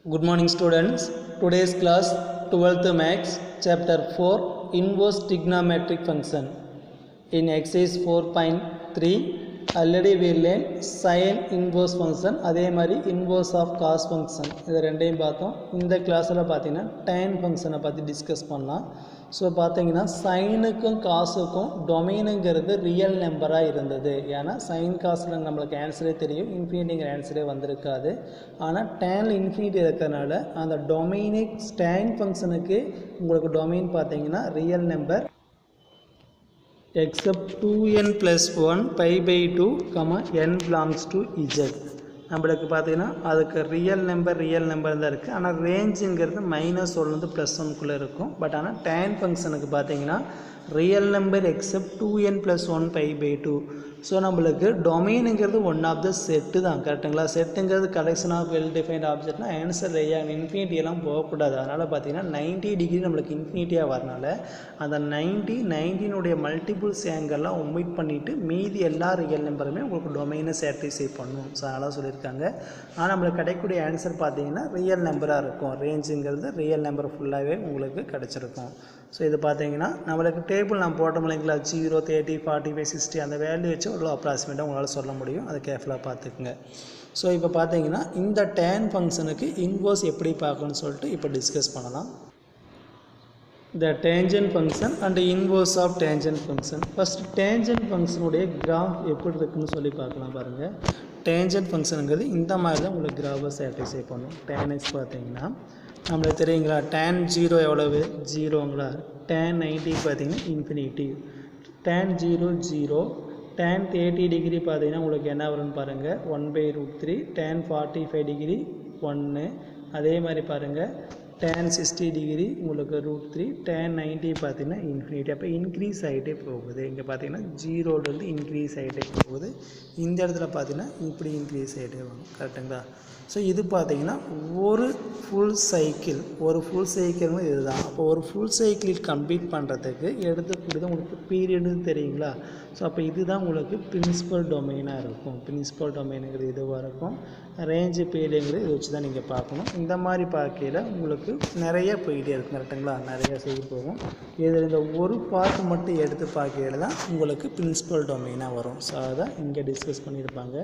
Good morning students. Today's class 12th Maths chapter 4 inverse trigonometric function. In exercise 4.3 already we learned sin inverse function அதே மாதிரி inverse of cos function இது ரெண்டையும் பார்த்தோம். இந்த கிளாஸ்ல பார்த்தீங்கன்னா tan function பற்றி டிஸ்கஸ் பண்ணலாம். ஸோ பார்த்தீங்கன்னா சைனுக்கும் காசுக்கும் டொமைனுங்கிறது ரியல் நம்பராக இருந்தது. ஏன்னா சைன் காசில் நம்மளுக்கு ஆன்சரே தெரியும், இன்ஃபினிட்டிங்கிற ஆன்சரே வந்திருக்காது. ஆனால் டேனில் இன்ஃபினிட்டி இருக்கிறதுனால அந்த டொமைனு tan ஃபங்க்ஷனுக்கு உங்களுக்கு டொமைன் பார்த்தீங்கன்னா real number except 2n plus 1 pi by 2 n belongs to z. நம்மளுக்கு பார்த்தீங்கன்னா அதுக்கு ரியல் நம்பர் தான் இருக்குது. ஆனால் ரேஞ்சுங்கிறது -1லேருந்து +1குள்ளே இருக்கும். பட் ஆனால் tan ஃபங்க்ஷனுக்கு பார்த்தீங்கன்னா real number except 2n plus 1 pi by 2. So நம்மளுக்கு டொமைனுங்கிறது ஒன் ஆஃப் த செட்டு தான், கரெக்டுங்களா? செட்டுங்கிறது கலெக்ஷன் ஆஃப் வெல் டிஃபைன்ட் ஆப்ஜெக்ட்னா ஆன்சர் இன்ஃபினிட்டியெல்லாம் போகக்கூடாது. அதனால் பார்த்தீங்கன்னா 90 டிகிரி நம்மளுக்கு இன்ஃபினிட்டியாக வரனால அந்த 90னுடைய மல்டிபிள்ஸ் ஆங்கிள்லாம் ஒமிட் பண்ணிவிட்டு மீதி எல்லா ரியல் நம்பருமே உங்களுக்கு டொமைனை சாட்டிஸ்ஃபை பண்ணும். ஸோ அதனால் சொல்லியிருக்காங்க. ஆனால் நம்மளுக்கு கிடைக்கக்கூடிய ஆன்சர் பார்த்தீங்கன்னா ரியல் நம்பராக இருக்கும். ரேஞ்சுங்கிறது ரியல் நம்பர் ஃபுல்லாகவே உங்களுக்கு கிடச்சிருக்கும். ஸோ இது பார்த்தீங்கன்னா நம்மளுக்கு டேபிள் நான் போட்டோம் இல்லைங்களா, 0, 30, 45, 60 அந்த வேல்யூ வச்சு ஒரு அப்ராக்சிமேட்டாக உங்களால் சொல்ல முடியும். அதை கேர்ஃபுல்லாக பார்த்துக்குங்க. ஸோ இப்போ பார்த்தீங்கன்னா இந்த tan ஃபங்க்ஷனுக்கு இன்வர்ஸ் எப்படி பார்க்கணும்னு சொல்லிட்டு இப்போ டிஸ்கஸ் பண்ணலாம். The tangent function and inverse of tangent function. First tangent function உடைய கிராஃப் எப்படி இருக்குன்னு சொல்லி பார்க்கலாம். பாருங்கள், tangent ஃபங்க்ஷனுங்கிறது இந்த மாதிரி தான் உங்களுக்கு கிராஃபை சாட்டிஸ்ஃபை பண்ணும். tan x பார்த்தீங்கன்னா நம்மளுக்கு தெரியுங்களா, tan 0 எவ்வளவு? 0ங்களா. tan 90 பார்த்தீங்கன்னா இன்ஃபினிட்டி. tan 0 0. tan 30 டிகிரி பார்த்தீங்கன்னா உங்களுக்கு என்ன வரும்னு பாருங்கள், 1/√3. tan 45 degree 1. அதே மாதிரி பாருங்கள் tan 60 டிகிரி உங்களுக்கு √3. tan 90 பார்த்தீங்கன்னா இன்ஃபினிட்டி. அப்போ இன்க்ரீஸ் ஆகிட்டே போகுது. இங்கே பார்த்தீங்கன்னா 0லேருந்து இன்க்ரீஸ் ஆகிட்டே போகுது. இந்த இடத்துல பார்த்தீங்கன்னா இப்படி இன்க்ரீஸ் ஆகிட்டே வரும், கரெக்டுங்களா? ஸோ இது பார்த்தீங்கன்னா ஒரு ஃபுல் சைக்கிள் இதுதான். அப்போ ஒரு ஃபுல் சைக்கிள் கம்ப்ளீட் பண்ணுறதுக்கு எடுத்துக்கூடியது உங்களுக்கு பீரியடுன்னு தெரியுங்களா? ஸோ அப்போ இதுதான் உங்களுக்கு பிரின்சிபல் டொமைனாக இருக்கும். பிரின்சிபல் டொமைனுங்கிறது இதுவாக இருக்கும். ரேஞ்சு பீரியடுங்கிறது இதை வச்சு தான் நீங்கள் பார்க்கணும். இந்த மாதிரி பார்க்கையில் உங்களுக்கு நிறைய போயிட்டே இருக்கும், கரெக்டுங்களா? நிறைய செய்தி போகும். இதில் இந்த ஒரு பார்ட் மட்டும் எடுத்து பார்க்கையில் தான் உங்களுக்கு பிரின்சிபல் டொமைனாக வரும். ஸோ அதை இங்கே டிஸ்கஸ் பண்ணியிருப்பாங்க.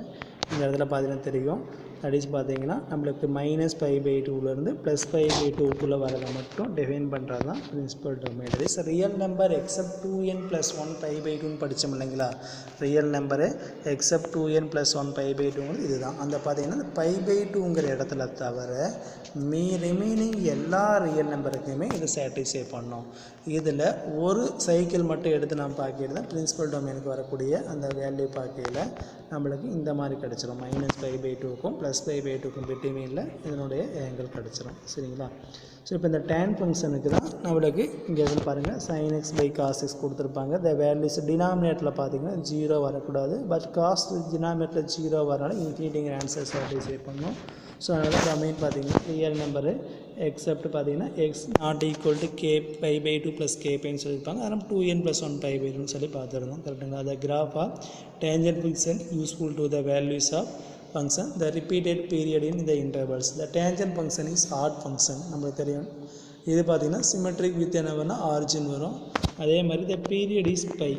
இந்த இடத்துல பார்த்தீங்கன்னா தெரியும். தடிச்சு பார்த்தீங்கன்னா நம்மளுக்கு -π/2லேருந்து +π/2க்குள்ளே வரதை மட்டும் டிஃபைன் பண்ணுறது தான் principal domain. Is real number except 2n plus 1 π/2ன்னு படித்தோம் இல்லைங்களா? Real number except 2n plus 1 π/2ங்கிறது இதுதான். அந்த பார்த்தீங்கன்னா இந்த π/2ங்கிற இடத்துல தவிர ரிமைனிங் எல்லா ரியல் நம்பருக்குமே இது சாட்டிஸ்ஃபை பண்ணோம். இதில் ஒரு சைக்கிள் மட்டும் எடுத்து நான் பார்க்கிறது தான் பிரின்சிபல் டொமைனுக்கு வரக்கூடிய அந்த வேல்யூ பார்க்கையில் நம்மளுக்கு இந்த மாதிரி கிடச்சிரும். -π/2க்கும் +π/2க்கும் பிட்வீனில் இதனுடைய ஆங்கிள் கிடச்சிரும், சரிங்களா? ஸோ இப்போ இந்த tan ஃபங்க்ஷனுக்கு தான் நம்மளுக்கு இங்கே எதில் பாருங்கள் sin x by cos x கொடுத்துருப்பாங்க. இந்த வேல்யூஸ் டினாமினேட்டரில் பார்த்தீங்கன்னா 0 வரக்கூடாது. பட் காஸ் டினாமினேட்டரில் 0 வரனால இன்ஃபினிட்டிங்கிற ஆன்சர் சாட்டிஸ்ஃபை பண்ணணும். ஸோ அதனால் டொமைன் பார்த்தீங்கன்னா ரியல் நம்பரு எக்ஸப்ட் பார்த்தீங்கன்னா x not equal to k π/2 plus kπன்னு சொல்லியிருப்பாங்க. அதனால் 2n plus 1 π/2ன்னு சொல்லி பார்த்துருந்தோம், கரெக்டுங்களா? The graph of tangent function useful to the values of function the repeated period in the intervals. The tangent function is odd function. நம்மளுக்கு தெரியும். இது பார்த்தீங்கன்னா symmetric with என்ன வேணால் ஆரிஜின் வரும். அதே மாதிரி இந்த பீரியட் இஸ் பை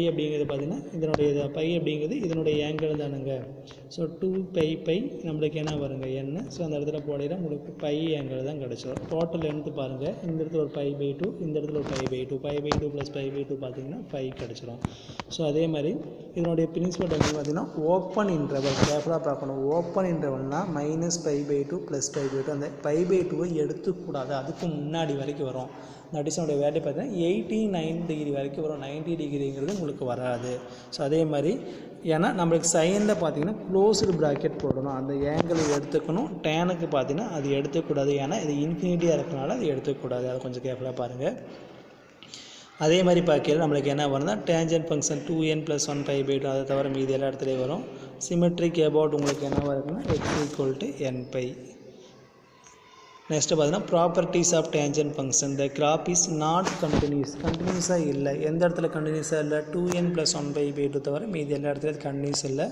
அப்படிங்கிறது பார்த்தீங்கன்னா இதனுடைய பை அப்படிங்கிறது இதனுடைய ஆங்கிள் தானுங்க. ஸோ 2π நம்மளுக்கு என்ன வருங்க n. ஸோ அந்த இடத்துல போடையில் உங்களுக்கு பை ஆங்கிள் தான் கிடச்சிடும். டோட்டல் லென்த்து பாருங்கள், இந்த இடத்துல ஒரு π/2, இந்த இடத்துல ஒரு π/2 + π/2 பார்த்தீங்கன்னா 5 கிடச்சிடும். ஸோ அதே மாதிரி இதனுடைய பிரின்சிபல் டொமைன் பார்த்தீங்கன்னா ஓப்பன் இன்டர்வல். கேர்ஃபுல்லாக பார்க்கணும். ஓப்பன் இன்டர்வல்னால் -π/2 +π/2 அந்த π/2வை எடுத்துக்கூடாது, அதுக்கு முன்னாடி வரைக்கும் வரும். நடிசனுடைய வேல்யூ பார்த்தீங்கன்னா 89 டிகிரி வரைக்கும் வரும். 90 டிகிரிங்கிறது உங்களுக்கு வராது. ஸோ அதே மாதிரி ஏன்னா நம்மளுக்கு சைனில் பார்த்தீங்கன்னா க்ளோஸ்டு ப்ராக்கெட் போடணும், அந்த ஆங்கிள் எடுத்துக்கணும். டேனுக்கு பார்த்தீங்கன்னா அது எடுத்துக்கூடாது, ஏன்னா இது இன்ஃபினிட்டியாக இருக்கனால அது எடுத்துக்கூடாது. அதை கொஞ்சம் கேர்ஃபுல்லாக பாருங்கள். அதே மாதிரி பார்க்கையில் நம்மளுக்கு என்ன வரும்னா டேஞ்சன்ட் ஃபங்க்ஷன் 2n plus 1 π/2 அதை தவிர மீதி எல்லா இடத்துலையும் வரும். சிமெட்ரிக் அபவுட் உங்களுக்கு என்ன வருதுன்னா x = nπ. நெக்ஸ்ட்டு பார்த்தீங்கன்னா properties of tangent function. The graph is not கண்டினியூஸாக இல்லை. எந்த இடத்துல கண்டினியூஸாக இல்லை? 2n+1/2 தவிர மீதி எல்லா இடத்துலையும் கண்டினியூஸ் இல்லை.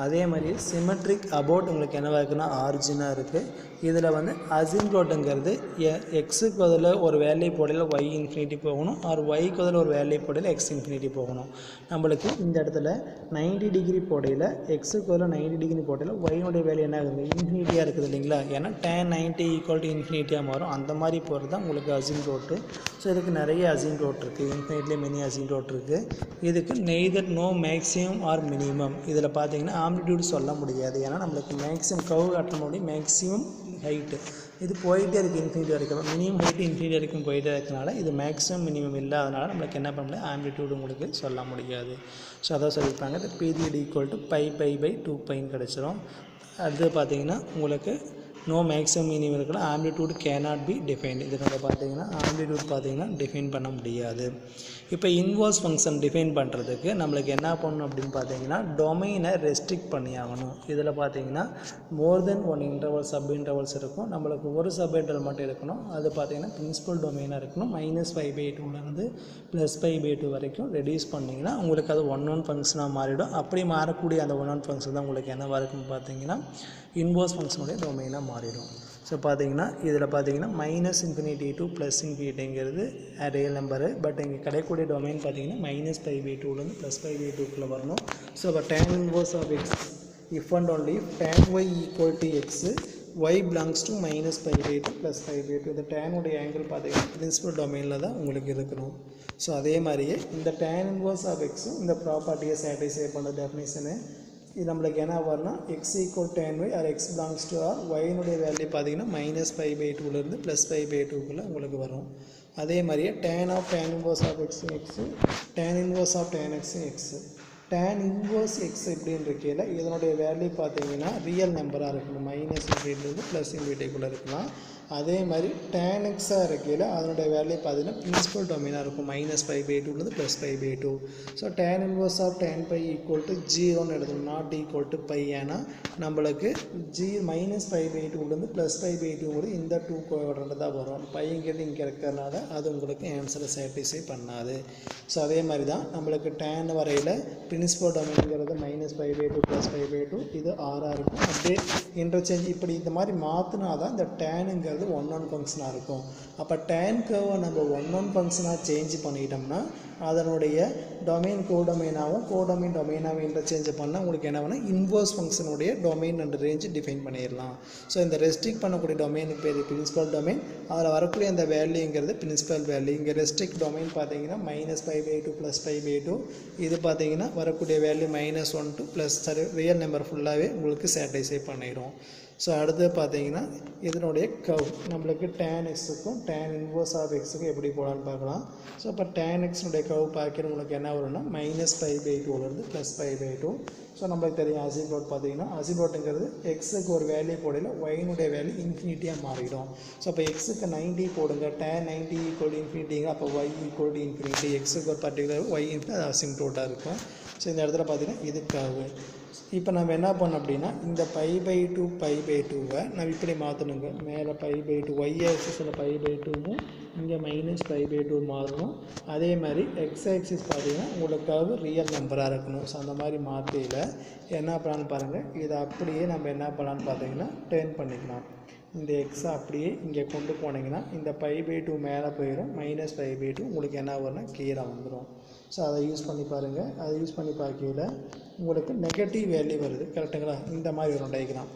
அதே மாதிரி சிமெட்ரிக் அபவுட் உங்களுக்கு என்னவாக இருக்குன்னா ஆரிஜினாக இருக்குது. இதில் வந்து அசிம்ப்ளோட்டுங்கிறது எக்ஸுக்கு பதில் ஒரு வேல்யூ போடையில் y இன்ஃபினிட்டி போகணும், ஆர் ஒய்க்கு பதில் ஒரு வேல்யூ போடையில் x இன்ஃபினிட்டி போகணும். நம்மளுக்கு இந்த இடத்துல 90 டிகிரி போடையில் எக்ஸுக்கு பதில் 90 டிகிரி போடையில் ஒய்னுடைய வேல்யூ என்ன ஆகுது? இன்ஃபினிட்டியாக இருக்குது இல்லைங்களா? ஏன்னா tan 90 = இன்ஃபினிட்டியாக மாறும். அந்த மாதிரி போகிறது தான் உங்களுக்கு அசிம்ப்ளோட்டு. ஸோ இதுக்கு நிறைய அசிம்ப்ளோட் இருக்குது, இன்ஃபினிட்லி மெனி அசிம்ப்ளோட் இருக்குது. இதுக்கு neither no maximum or minimum. இதில் பார்த்தீங்கன்னா ஆம்ப்ளிடியூட் சொல்ல முடியாது. ஏன்னா நம்மளுக்கு மேக்ஸிமம் கர்வ் காட்ட முடியும், மேக்ஸிமம் ஹைட்டு இது போயிட்டே இருக்குது இன்ஃபினிட்டி வரைக்கும். மினிமம் ஹைட்டு இன்ஃபினிட்டி வரைக்கும் போயிட்டே இருக்கனால இது மேக்ஸிமம் மினிமம் இல்லாதனால நம்மளுக்கு என்ன பண்ண முடியாது? ஆம்ப்ளிடியூட் உங்களுக்கு சொல்ல முடியாது. ஸோ அதான் சொல்லியிருப்பாங்க. இந்த பீரியட் = π/2π கிடச்சிரும். அடுத்து பார்த்தீங்கன்னா உங்களுக்கு நோ மேக்ஸிமம் மினிமம் இருக்கலாம். Amplitude cannot be defined. இது நம்ம பார்த்தீங்கன்னா ஆம்ப்ளிடியூட் பார்த்தீங்கன்னா டிஃபைன் பண்ண முடியாது. இப்போ இன்வர்ஸ் ஃபங்க்ஷன் டிஃபைன் பண்ணுறதுக்கு நம்மளுக்கு என்ன பண்ணணும் அப்படின்னு பார்த்தீங்கன்னா டொமைனை ரெஸ்ட்ரிக்ட் பண்ணி ஆகணும். இதில் பார்த்தீங்கன்னா மோர் தென் 1 இன்டர்வல் சப் இன்டர்வல்ஸ் இருக்கும். நம்மளுக்கு ஒரு சப் இன்டர்வல் மட்டும் இருக்கணும். அது பார்த்தீங்கன்னா பிரின்சிபல் டொமைனாக இருக்கணும். -π/2லேருந்து +π/2 வரைக்கும் ரெடியூஸ் பண்ணிங்கன்னா உங்களுக்கு அது 1 ஃபங்க்ஷனாக மாறிடும். அப்படி மாறக்கூடிய அந்த 1 ஃபங்க்ஷன் தான் உங்களுக்கு என்னவாக இருக்குன்னு பார்த்தீங்கன்னா இன்வர்ஸ் ஃபங்க்ஷனுடைய டொமைனாக மாறிடும். ஸோ பார்த்தீங்கன்னா இதில் பார்த்தீங்கன்னா -∞ to +∞ ரியல் நம்பரு. பட் இங்கே கிடைக்கக்கூடிய டொமைன் பார்த்தீங்கன்னா -π/2லேருந்து +π/2க்குள்ளே வரணும். ஸோ அப்போ tan inverse of x if and only if tan y = x, y belongs to -π/2 +π/2. இந்த tan உடைய ஆங்கிள் பார்த்தீங்கன்னா பிரின்சிபல் டொமைனில் தான் உங்களுக்கு இருக்கணும். ஸோ அதே மாதிரியே இந்த tan inverse of x இந்த ப்ராப்பர்ட்டியை சாட்டிஸ்ஃபை பண்ணுற டெஃபினிஷனு இது நம்மளுக்கு என்ன வரும்னா x = tan y or x belongs to r, yனுடைய வேல்யூ பார்த்தீங்கன்னா -π/2லேருந்து +π/2க்குள்ளே உங்களுக்கு வரும். அதே மாதிரியே tan inverse of x tan inverse of tan x tan inverse x எப்படின்னு இருக்கையில் இதனுடைய வேல்யூ பார்த்தீங்கன்னா ரியல் நம்பராக இருக்கணும். -∞ +∞ இருக்கலாம். அதே மாதிரி tan x-ஆக இருக்கையில் அதனுடைய வேல்யூ பார்த்தீங்கன்னா பிரின்சிபல் டொமைனாக இருக்கும். -π/2லேருந்து +π/2. So tan inverse of tan π = 0ன்னு எழுதணும், நாட் = π. ஏன்னா நம்மளுக்கு -π/2லேருந்து +π/2 இந்த 2 கோஆர்டினேட் தான் வரும். பைங்கிறது இங்கே இருக்கிறதுனால அது உங்களுக்கு ஆன்சரை சாட்டிஸ்ஃபை பண்ணாது. ஸோ அதே மாதிரி தான் நம்மளுக்கு tan வரையில் பிரின்சிபல் டொமைனுங்கிறது -π/2 +π/2 இது ஆறாக இருக்கும். அப்படியே இன்டர்சேஞ்ச் இப்படி இந்த மாதிரி மாற்றினா தான் இந்த டேனுங்கிறது 1 ஃபங்க்ஷனாக இருக்கும். அப்போ tan கர்வை நம்ம 1 ஃபங்க்ஷனாக சேஞ்ச் பண்ணிட்டோம்னா அதனுடைய டொமைன் கோடொமைனாகவும் கோடொமைன் டொமைனாகவும் இன்டர்சேஞ்ச் பண்ணால் உங்களுக்கு என்ன வேணும்? இன்வர்ஸ் ஃபங்க்ஷனுடைய டொமைன் அண்ட் ரேஞ்சு டிஃபைன் பண்ணிடலாம். ஸோ இந்த ரெஸ்ட்ரிக்ட் பண்ணக்கூடிய டொமைனுக்கு பேர் பிரின்சிபல் டொமைன். அதில் வரக்கூடிய அந்த வேல்யூங்கிறது பிரின்சிபல் வேல்யூ. இங்கே ரெஸ்ட்ரிக்ட் டொமைன் பார்த்தீங்கன்னா -π/2 +π/2. இது பார்த்தீங்கன்னா வரக்கூடிய வேல்யூ -1 to ரியல் நம்பர் ஃபுல்லாகவே உங்களுக்கு சாட்டிஸ்ஃபை பண்ணிடும். ஸோ அடுத்து பார்த்தீங்கன்னா இதனுடைய கர்வ் நம்மளுக்கு tan x-க்கும் tan inverse of x-க்கும் எப்படி போகலான்னு பார்க்கலாம். ஸோ இப்போ tan x-னுடைய கர்வ் பார்க்கிற உங்களுக்கு என்ன வரும்னா -π/2லேருந்து +π/2. ஸோ நம்மளுக்கு தெரியும் அசிம்ப்ளோட் பார்த்தீங்கன்னா அசிம்ப்ளோட்டுங்கிறது எக்ஸுக்கு ஒரு வேல்யூ போடையில் ஒய்னுடைய வேல்யூ இன்ஃபினிட்டியாக மாறிடும். ஸோ அப்போ எக்ஸுக்கு 90 போடுங்க, tan 90 = அப்போ y = எக்ஸுக்கு ஒரு பர்டிகுலர் y அது அசிம்ப்ளோட்டாக இருக்கும். ஸோ இந்த இடத்துல பார்த்தீங்கன்னா இது கர்வு. இப்போ நம்ம என்ன பண்ணோம் அப்படின்னா இந்த π/2 நம்ம இப்படி மாற்றணுங்க. மேலே π/2 y ஆக்சிஸில் π/2வும் இங்கே -π/2 மாறணும். அதே மாதிரி x ஆக்சிஸ் பார்த்தீங்கன்னா உங்களுக்கு ரியல் நம்பராக இருக்கணும். ஸோ அந்த மாதிரி மாற்றியில் என்ன பண்ணலான்னு பாருங்கள். இதை அப்படியே நம்ம என்ன பண்ணலான்னு பார்த்தீங்கன்னா டேர்ன் பண்ணிக்கலாம். இந்த எக்ஸை அப்படியே இங்கே கொண்டு போனீங்கன்னா இந்த π/2 மேலே போயிடும், -π/2 உங்களுக்கு என்ன வரும்னா கீழே வந்துடும். ஸோ அதை யூஸ் பண்ணி பாருங்கள். அதை யூஸ் பண்ணி பார்க்கையில் உங்களுக்கு நெகட்டிவ் வேல்யூ வருது கரெக்டுங்களா? இந்த மாதிரி வரும் டயக்ராம்.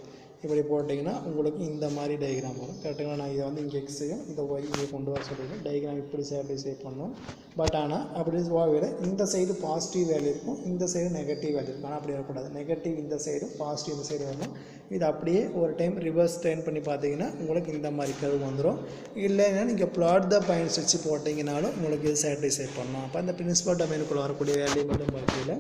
இப்படி போட்டிங்கன்னா உங்களுக்கு இந்த மாதிரி டயக்ராம் வரும் கரெக்டுங்களா? நான் இதை வந்து இங்கே எக்ஸையும் இந்த ஒய்யை கொண்டு வர சொல்லியிருக்கேன். டயக்ராம் இப்படி சாட்டிஸ்ஃபை பண்ணணும். பட் ஆனால் அப்படி விட இந்த சைடு பாசிட்டிவ் வேல்யூ இருக்கும், இந்த சைடு நெகட்டிவ் வேல்யூ இருக்கும். ஆனால் அப்படி வரக்கூடாது. நெகட்டிவ் இந்த சைடும் பாசிட்டிவ் இந்த சைடு வரணும். இது அப்படியே ஒரு டைம் ரிவர்ஸ் ட்ரெயின் பண்ணி பார்த்தீங்கன்னா உங்களுக்கு இந்த மாதிரி கர்வ் வந்துடும். இல்லைன்னா நீங்கள் பிளாட் த பாயிண்ட்ஸ் வச்சு போட்டிங்கனாலும் உங்களுக்கு இது சாட்டிஸ்ஃபை பண்ணணும். அப்போ அந்த பிரின்சிபல் டொமைனுக்குள்ளே வரக்கூடிய வேல்யூ மட்டும் பார்க்கையில்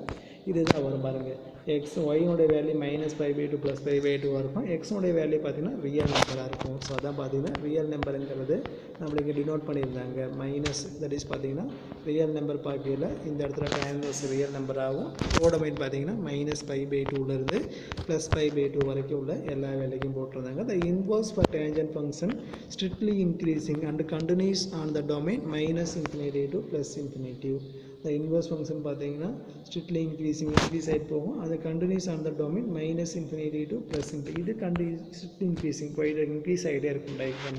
இதுதான் வரும் பாருங்கள். எக்ஸ் ஒய்னுடைய வேல்யூ -π/2 +π/2 இருக்கும். எக்ஸுடைய வேல்யூ பார்த்தீங்கன்னா ரியல் நம்பராக இருக்கும். ஸோ அதான் பார்த்தீங்கன்னா ரியல் நம்பருங்கிறது நம்மளுக்கு டினோட் பண்ணியிருந்தாங்க. மைனஸ் தட் இஸ் பார்த்தீங்கன்னா ரியல் நம்பர் பார்க்கையில் இந்த இடத்துல tan இன்வர்ஸ் ரியல் நம்பராகவும் கோடமைன் பார்த்தீங்கன்னா -π/2லேருந்து +π/2 வரைக்கும் உள்ள எல்லா வேலைக்கும் போட்டிருந்தாங்க. The inverse for tangent function strictly increasing and continues on the domain -∞ to +∞. The inverse function பார்த்தீங்கன்னா strictly increasing ஆகிட்டு போகும். அது continues on the domain -∞ to +∞. இது strictly increasing இன்க்ரீஸ் ஆகிட்டே இருக்கும் டயக்ராம்.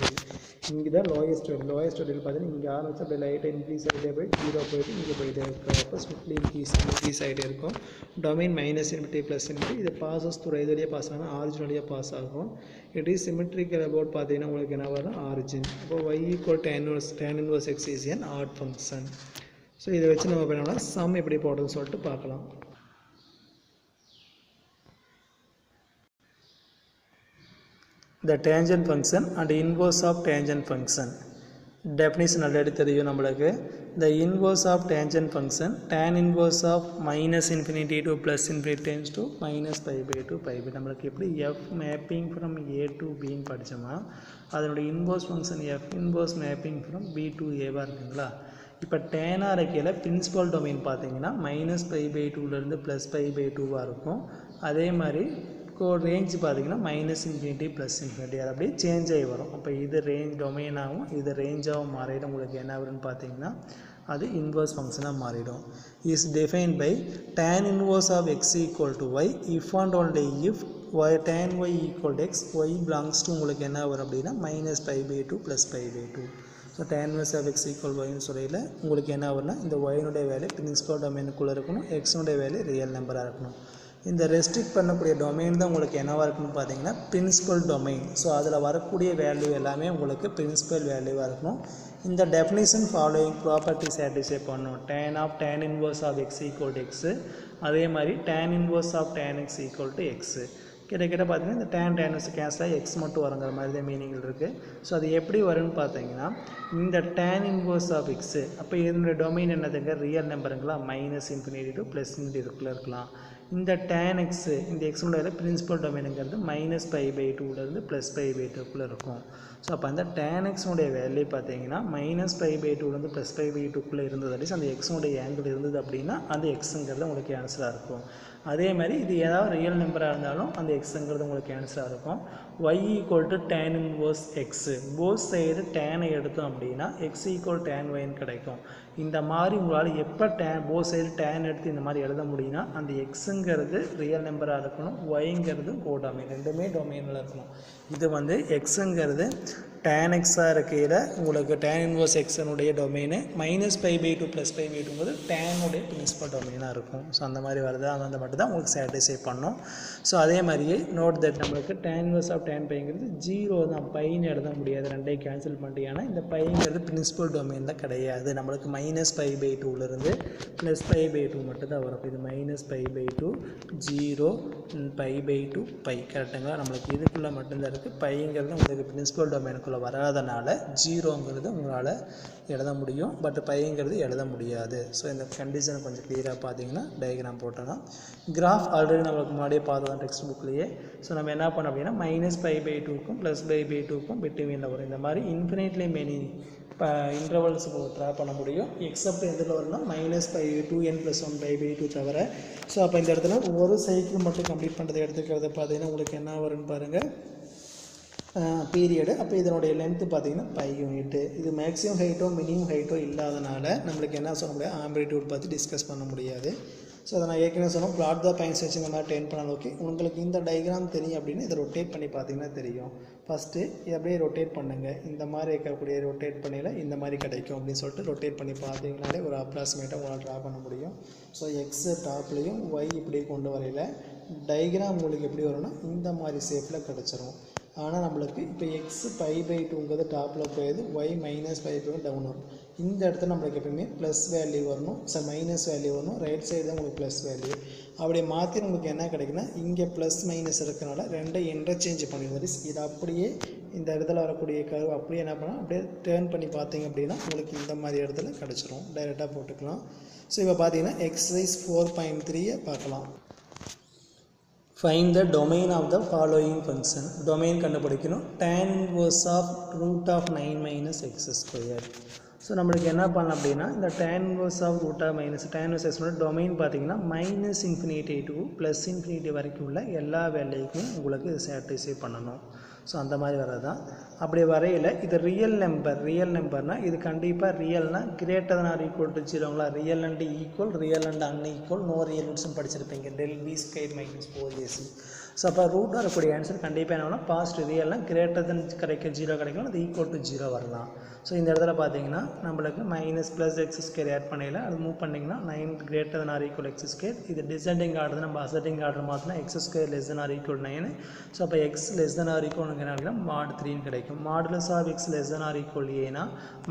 இங்கே தான் லோயஸ்ட் வேல்யூ பார்த்தீங்கன்னா இங்கே ஆரம்பிச்சு அப்படியே லைட்டாக இன்க்ரீஸ் ஆகிட்டே போய் 0 போயிட்டு இங்கே போயிட்டே இருக்கும். அப்போ ஸ்ட்ரிக்ட்லி இன்க்ரீஸ் ஆகிட்டே இருக்கும். டொமைன் -∞ +∞. இது பாசஸ் துறை இதுலேயே பாஸ் ஆனால் ஆரிஜின் வழியாக பாஸ் ஆகும். இட் இஸ் சிமெட்ரிக்கல் அபவுட் பார்த்தீங்கன்னா உங்களுக்கு என்ன வரும் ஆரிஜின். அப்போ y = tan inverse x is an odd function. So இதை வச்சு நம்ம பண்ணோம்னா சம் எப்படி போடுறதுன்னு சொல்லிட்டு பார்க்கலாம். The tangent function and inverse of tangent function. Definition already தெரியும் நம்மளுக்கு. The inverse of tangent function tan inverse of -∞ to +∞ tends to -π/2 π. நம்மளுக்கு எப்படி f mapping from a to b ன்னு படிச்சோமா அதனுடைய inverse function f inverse mapping from b to a வா இருக்குங்களா. இப்போ டேனாக இருக்கையில் பிரின்சிபல் டொமைன் பார்த்தீங்கன்னா -π/2லேருந்து +π/2 இருக்கும். அதே மாதிரி ரேஞ்ச் பார்த்தீங்கன்னா -∞ +∞. அது அப்படியே சேஞ்ச் ஆகி வரும். அப்போ இது ரேஞ்ச் டொமைனாகவும் இது ரேஞ்சாகவும் மாறிடும். உங்களுக்கு என்ன வரும்னு பார்த்தீங்கன்னா அது இன்வர்ஸ் ஃபங்க்ஷனாக மாறிடும். Is define by tan inverse of x = y if and only if tan y = x y belongs to உங்களுக்கு என்ன வரும் அப்படின்னா -π/2 +π/2. So tan inverse of x = y சொல்லையில் உங்களுக்கு என்ன வரும்னா இந்த ஒயினுடைய வேல்யூ பிரின்சிபல் டொமைனுக்குள்ளே இருக்கணும், எக்ஸுடைய வேல்யூ ரியல் நம்பராக இருக்கணும். இந்த ரெஸ்ட்ரிக்ட் பண்ணக்கூடிய டொமைன் தான் உங்களுக்கு என்னவாக இருக்குன்னு பார்த்தீங்கன்னா பிரின்சிபல் டொமைன். ஸோ அதில் வரக்கூடிய வேல்யூ எல்லாமே உங்களுக்கு பிரின்சிபல் வேல்யூவாக இருக்கணும். இந்த டெஃபினிஷன் ஃபாலோயிங் ப்ராப்பர்ட்டி சாட்டிஸ்ஃபை பண்ணணும். tan inverse of x = x, அதே மாதிரி tan inverse of tan x = x. கிட்ட பார்த்தீங்கன்னா இந்த tan inverse கேன்சல் ஆகி x மட்டும் வரங்கிற மாதிரி தான் மீனிங்கில் இருக்குது. ஸோ அது எப்படி வரும்னு பார்த்தீங்கன்னா இந்த tan inverse of x அப்போ இதனுடைய டொமைன் என்னதுங்க ரியல் நம்பருங்களா -∞ to +∞ இருக்கலாம். இந்த tan x இந்த எக்ஸுடைய பிரின்சிபல் டொமைனுங்கிறது -π/2லேருந்து +π/2க்குள்ளே இருக்கும். ஸோ அப்போ அந்த tan x-உடைய வேல்யூ பார்த்தீங்கன்னா -π/2லேருந்து +π/2க்குள்ளே இருந்தது. அந்த எக்ஸுடைய ஆங்கிள் இருந்தது அப்படின்னா அந்த எக்ஸுங்கிறது உங்களுக்கு ஆன்சராக இருக்கும். அதே மாதிரி இது ஏதாவது ரியல் நம்பராக இருந்தாலும் அந்த எக்ஸுங்கிறது உங்களுக்கு ஆன்சராக இருக்கும். y = tan inverse x both side டேனை எடுத்தோம் அப்படின்னா x = tan y கிடைக்கும். இந்த மாதிரி உங்களால் எப்போ போத் சைடு டேன் எடுத்து இந்த மாதிரி எழுத முடியும்னா அந்த எக்ஸுங்கிறது ரியல் நம்பராக இருக்கணும், ஒய்ங்கிறது கோடொமைன் ரெண்டுமே டொமைனில் இருக்கணும். இது வந்து எக்ஸுங்கிறது tan x-ஆக இருக்கையில் உங்களுக்கு tan inverse x-னுடைய டொமைனு -π/2 +π/2ங்கிறது tan-உடைய பிரின்சிபல் டொமைனாக இருக்கும். ஸோ அந்த மாதிரி வருது அந்த மட்டும் தான் உங்களுக்கு சாட்டிஸ்ஃபை பண்ணணும். ஸோ அதே மாதிரியே நோட் தட் நம்மளுக்கு tan inverse of tan πங்கிறது 0 தான், பைன்னு எழுத முடியாது, ரெண்டையும் கேன்சல் பண்ணிட்டு. ஏன்னா இந்த பைங்கிறது பிரின்சிபல் டொமைனில் கிடையாது. நம்மளுக்கு -π/2லேருந்து +π/2 மட்டும் தான் வரும். இது -π/2 0 π/2 π கரெக்டுங்களா. நம்மளுக்கு இதுக்குள்ளே மட்டும்தான் இருக்குது. பைங்கிறது உங்களுக்கு பிரின்சிபல் டொமைனுக்குள்ளே வராதனால 0ங்கிறது உங்களால் எழுத முடியும், பட் பைங்கிறது எழுத முடியாது. ஸோ இந்த கண்டிஷனை கொஞ்சம் கிளியராக பார்த்தீங்கன்னா டயக்ராம் போட்டோன்னா கிராஃப் ஆல்ரெடி நம்மளுக்கு முன்னாடியே பார்த்தோம் டெக்ஸ்ட் புக்லேயே. ஸோ நம்ம என்ன பண்ணோம் அப்படின்னா -π/2க்கும் +π/2க்கும் பிட்வீனில் வரும். இந்த மாதிரி இன்ஃபினிட்லி மெனி இன்டர்வல்ஸ் ட்ரா பண்ண முடியும். எக்ஸப்ட் எதில் வரும்னா -2n + 1 π/2 தவிர. ஸோ அப்போ இந்த இடத்துல ஒரு சைக்கிள் மட்டும் கம்ப்ளீட் பண்ணுறது எடுத்துக்கிறது பார்த்தீங்கன்னா உங்களுக்கு என்ன வரும்னு பாருங்கள் பீரியடு. அப்போ இதனுடைய லென்த்து பார்த்தீங்கன்னா π யூனிட்டு. இது மேக்ஸிமம் ஹைட்டோ மினிமம் ஹைட்டோ இல்லாதனால நம்மளுக்கு என்ன சொல்ல முடியாது, ஆம்பிளிட்யூட் பற்றி டிஸ்கஸ் பண்ண முடியாது. ஸோ அதை நான் ஏற்கனவே சொன்னோம் பிளாட் த பாயிண்ட்ஸ் வச்சு இந்த மாதிரி டென் பண்ணாலும் ஓகே. உங்களுக்கு இந்த டயக்ராம் தெரியும் அப்படின்னு இதை ரொட்டேட் பண்ணி பார்த்தீங்கன்னா தெரியும். ஃபஸ்ட்டு இதை அப்படியே ரொட்டேட் பண்ணுங்கள். இந்த மாதிரி இருக்கக்கூடிய ரொட்டேட் பண்ணியில் இந்த மாதிரி கிடைக்கும் அப்படின்னு சொல்லிட்டு ரொட்டேட் பண்ணி பார்த்தீங்கன்னாலே ஒரு அப்ராக்சிமேட்டாக உங்களால் ட்ரா பண்ண முடியும். ஸோ எக்ஸு டாப்லேயும் ஒய் இப்படி கொண்டு வரையில் டயக்ராம் உங்களுக்கு எப்படி வரும்னா இந்த மாதிரி ஷேப்பில் கிடச்சிரும். ஆனால் நம்மளுக்கு இப்போ எக்ஸ் π/2ங்கிறது டாப்பில் போயிடுது, ஒய் -π/2 டவுன் வரும். இந்த இடத்துல நம்மளுக்கு எப்பவுமே ப்ளஸ் வேல்யூ வரணும், மைனஸ் வேல்யூ வரணும், ரைட் சைடு தான் உங்களுக்கு ப்ளஸ் வேல்யூ. அப்படி மாற்றி நமக்கு என்ன கிடைக்குன்னா இங்கே ப்ளஸ் மைனஸ் இருக்கிறனால ரெண்டை இன்டர்சேஞ்ச் பண்ணிடுவோம். இது அப்படியே இந்த இடத்துல வரக்கூடிய கர்வ் அப்படியே என்ன பண்ணலாம், அப்படியே டேர்ன் பண்ணி பார்த்தீங்க அப்படின்னா உங்களுக்கு இந்த மாதிரி இடத்துல கிடச்சிரும். டைரெக்டாக போட்டுக்கலாம். ஸோ இப்போ பார்த்தீங்கன்னா எக்ஸசைஸ் 4.3 பார்க்கலாம். Find the domain of the following function. Domain கண்டுபிடிக்கணும். tan inverse of root of 9 minus x squared. So நம்மளுக்கு என்ன பண்ணலாம் அப்படின்னா இந்த tan inverse of root of minus tan inverse x domain பார்த்தீங்கன்னா minus infinity to plus infinity வரைக்கும் உள்ள எல்லா வேல்யூக்குமே உங்களுக்கு இது சாட்டிஸ்ஃபை பண்ணணும். ஸோ அந்த மாதிரி வரதான். அப்படி வரையில் இது ரியல் நம்பர்னால் இது கண்டிப்பாக ரியல்னா greater than or equal to 0ங்களா. Real and equal, real and unequal, no real ரூட்ஸும் படிச்சிருப்பீங்க. del b square minus 4ac. So அப்போ ரூட் வரக்கூடிய ஆன்சர் கண்டிப்பாக என்ன பாசிட்டிவ். ரியல்னா கிரேட்டர் than கிடைக்க 0 கிடைக்கலாம், அது ஈக்குவல் டு 0 வரலாம். ஸோ இந்த இடத்துல பார்த்தீங்கன்னா நம்மளுக்கு minus plus x square add பண்ணிடலாம். அது மூவ் பண்ணிங்கன்னா 9 greater than or equal x square. இது டிசெண்டிங் ஆர்டர், நம்ம அசெண்டிங் ஆர்டர் மாற்றினா x square less than or equal 9. So அப்போ x less than or equal என்ன கிடைக்கும், mod 3 கிடைக்கும். Modulus of x less than or equal ஏனா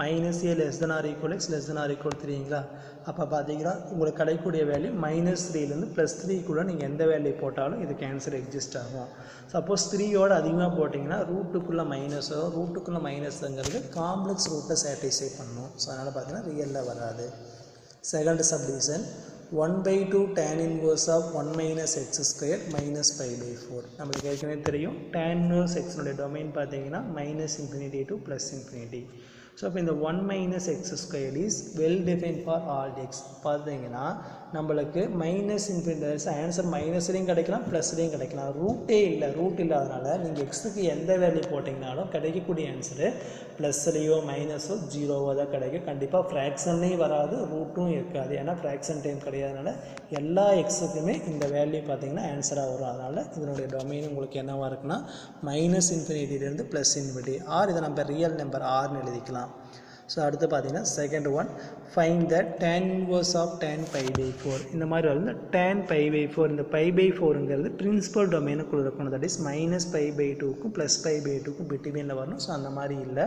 minus a less than or equal x less than or equal 3ங்களா. அப்போ பார்த்தீங்கன்னா உங்களுக்கு கிடைக்கக்கூடிய வேல்யூ மைனஸ் 3லேருந்து ப்ளஸ் 3க்குள்ளே நீங்கள் எந்த வேல்யூ போட்டாலும் இது கேன்சல் எக்ஸிஸ்ட் ஆகும். சப்போஸ் 3யோட அதிகமாக போட்டிங்கன்னா ரூட்டுக்குள்ளே மைனஸோ, ரூட்டுக்குள்ளே மைனஸுங்கிறது காம்ப்ளெக்ஸ் ரூட்டை சாட்டிஸ்ஃபை பண்ணணும். ஸோ அதனால் பார்த்தீங்கன்னா ரியலில் வராது. Second subdivision 1/2 tan inverse of 1 minus x square minus pi by 4. நம்மளுக்கு ஏற்கனவே தெரியும் tan inverse x உடைய டொமைன் பார்த்தீங்கன்னா minus infinity to plus infinity. So அப்போ இந்த 1 minus x squared is well defined for all x. பார்த்தீங்கன்னா நம்மளுக்கு மைனஸ் இன்ஃபினிட்டி ஆன்சர் மைனஸ்லேயும் கிடைக்கலாம் ப்ளஸ்லேயும் கிடைக்கலாம். ரூட்டே இல்லை, ரூட் இல்லாதனால நீங்கள் எக்ஸுக்கு எந்த வேல்யூ போட்டிங்கனாலும் கிடைக்கக்கூடிய ஆன்சரு ப்ளஸ்லேயோ மைனஸோ 0வோ தான் கிடைக்கும். கண்டிப்பாக ஃப்ராக்ஷன்லேயும் வராது, ரூட்டும் இருக்காது. ஏன்னா ஃப்ராக்ஷன் டைம் கிடையாதுனால எல்லா எக்ஸுக்குமே இந்த வேல்யூ பார்த்தீங்கன்னா ஆன்சராக வரும். அதனால் இதனுடைய டொமைன் உங்களுக்கு என்னவாக இருக்குன்னா மைனஸ் இன்ஃபினிட்டிலேருந்து ப்ளஸ் இன்ஃபினிட்டி, ஆர் இதை நம்ம ரியல் நம்பர் ஆர்னு எழுதிக்கலாம். ஸோ அடுத்து பார்த்தீங்கன்னா second one find the tan inverse of tan pi by 4. இந்த மாதிரி வந்து tan pi by 4, இந்த pi by 4ங்கிறது பிரின்சிபல் டொமைனுக்குள்ள இருக்கணும். That is minus pi by 2க்கும் ப்ளஸ் pi by 2க்கும் பிட்வீனில் வரணும். ஸோ அந்த மாதிரி இல்லை.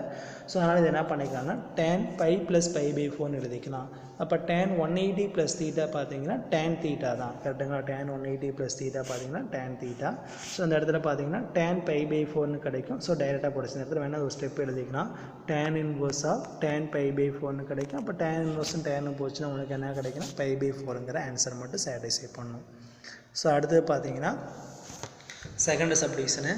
ஸோ அதனால் இது என்ன பண்ணிக்கலாம்னா tan pi plus pi by 4னு எழுதிக்கலாம். அப்போ tan 180 ப்ளஸ் தீட்டா பார்த்தீங்கன்னா tan தீட்டா தான் கரெக்டுங்களா. tan 180 ப்ளஸ் தீட்டா பார்த்தீங்கன்னா tan தீட்டா. ஸோ அந்த இடத்துல பார்த்தீங்கன்னா tan pi by 4னு கிடைக்கும். ஸோ டைரெக்டாக போடுச்சு. இந்த இடத்துல வேணால் ஒரு ஸ்டெப் எழுதிக்கலாம். tan inverse of tan pi by 4னு கிடைக்கும். அப்போ tan inverse tan போச்சுன்னா உங்களுக்கு என்ன கிடைக்குன்னா pi by 4ங்கிற ஆன்சர் மட்டும் சாட்டிஸ்ஃபை பண்ணும். ஸோ அடுத்தது பார்த்தீங்கன்னா second சப்டிவிஷனு